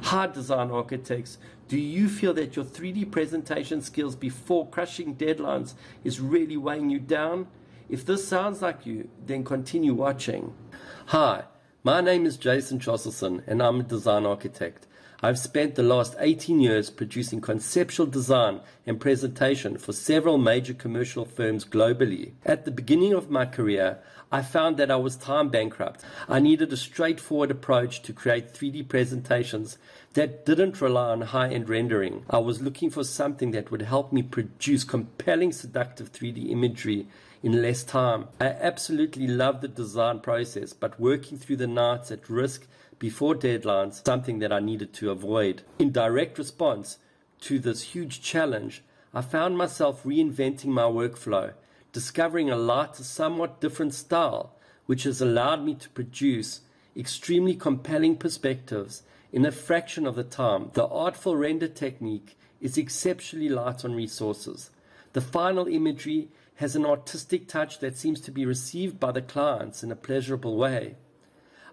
Hi design architects, do you feel that your 3D presentation skills before crushing deadlines is really weighing you down? If this sounds like you, then continue watching. Hi, my name is Jason Josselson and I'm a design architect. I've spent the last 18 years producing conceptual design and presentation for several major commercial firms globally. At the beginning of my career, I found that I was time bankrupt. I needed a straightforward approach to create 3D presentations that didn't rely on high-end rendering. I was looking for something that would help me produce compelling, seductive 3D imagery in less time. I absolutely love the design process, but working through the nights at risk before deadlines, something that I needed to avoid. In direct response to this huge challenge, I found myself reinventing my workflow, discovering a lighter, somewhat different style, which has allowed me to produce extremely compelling perspectives in a fraction of the time. The Artful Render technique is exceptionally light on resources. The final imagery has an artistic touch that seems to be received by the clients in a pleasurable way.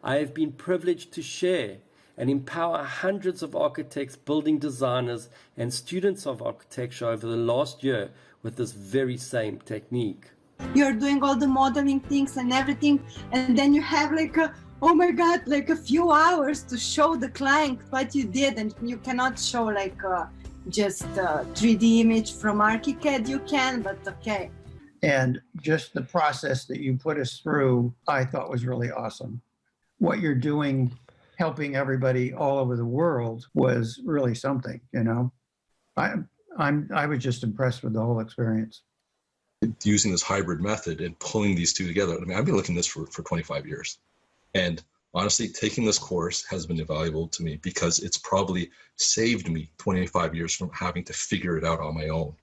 I have been privileged to share and empower hundreds of architects, building designers, and students of architecture over the last year with this very same technique. You're doing all the modeling things and everything, and then you have oh my God, a few hours to show the client what you did, and you cannot show just a 3D image from ArchiCAD. You can, but okay. And just the process that you put us through, I thought was really awesome. What you're doing, helping everybody all over the world, was really something, you know. I was just impressed with the whole experience. Using this hybrid method and pulling these two together. I mean, I've been looking at this for 25 years. And honestly, taking this course has been invaluable to me because it's probably saved me 25 years from having to figure it out on my own.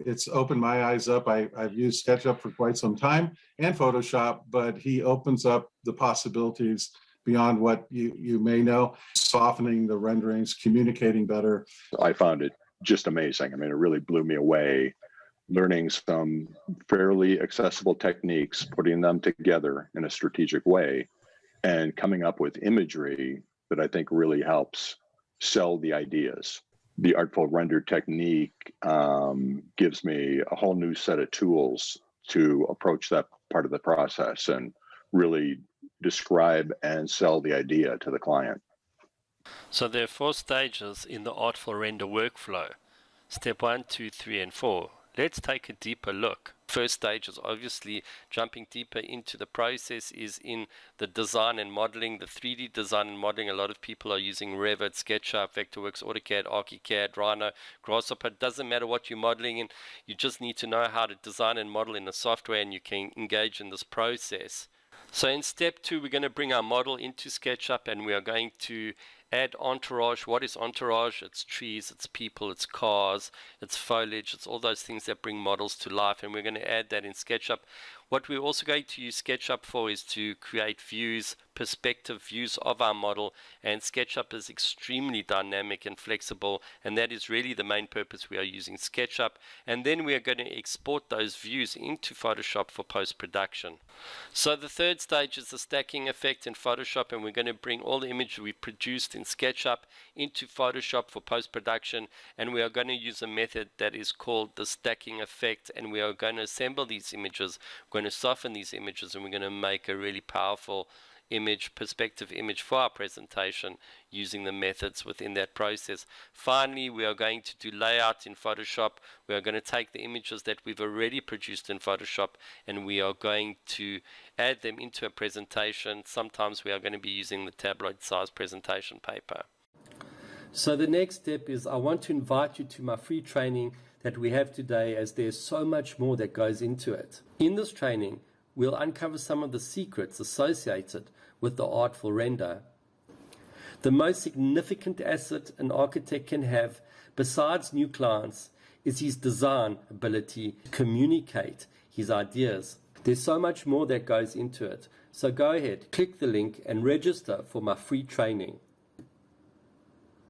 It's opened my eyes up. I've used SketchUp for quite some time and Photoshop, but he opens up the possibilities beyond what you may know, softening the renderings, communicating better. I found it just amazing. I mean, it really blew me away, learning some fairly accessible techniques, putting them together in a strategic way, and coming up with imagery that I think really helps sell the ideas. The Artful Render technique gives me a whole new set of tools to approach that part of the process and really describe and sell the idea to the client. So there are 4 stages in the Artful Render workflow. Step 1, 2, 3, and 4. Let's take a deeper look. First stage is obviously jumping deeper into the process is in the design and modeling, the 3D design and modeling. A lot of people are using Revit, SketchUp, Vectorworks, AutoCAD, ArchiCAD, Rhino, Grasshopper. It doesn't matter what you're modeling in. You just need to know how to design and model in the software, and you can engage in this process. So in step 2, we're going to bring our model into SketchUp, and we are going to add entourage. What is entourage? It's trees, it's people, it's cars, it's foliage, it's all those things that bring models to life, and we're going to add that in SketchUp. What we're also going to use SketchUp for is to create views, perspective views of our model, and SketchUp is extremely dynamic and flexible, and that is really the main purpose we are using SketchUp. And then we are going to export those views into Photoshop for post-production. So the third stage is the stacking effect in Photoshop, and we're going to bring all the images we produced in SketchUp into Photoshop for post-production, and we are going to use a method that is called the stacking effect, and we are going to assemble these images, we're going to soften these images, and we're going to make a really powerful image, perspective image for our presentation using the methods within that process. Finally, we are going to do layout in Photoshop. We are going to take the images that we've already produced in Photoshop, and we are going to add them into a presentation. Sometimes we are going to be using the tabloid size presentation paper. So the next step is I want to invite you to my free training that we have today, as there's so much more that goes into it. In this training, we'll uncover some of the secrets associated with the Artful Render. The most significant asset an architect can have, besides new clients, is his design ability to communicate his ideas. There's so much more that goes into it. So go ahead, click the link and register for my free training.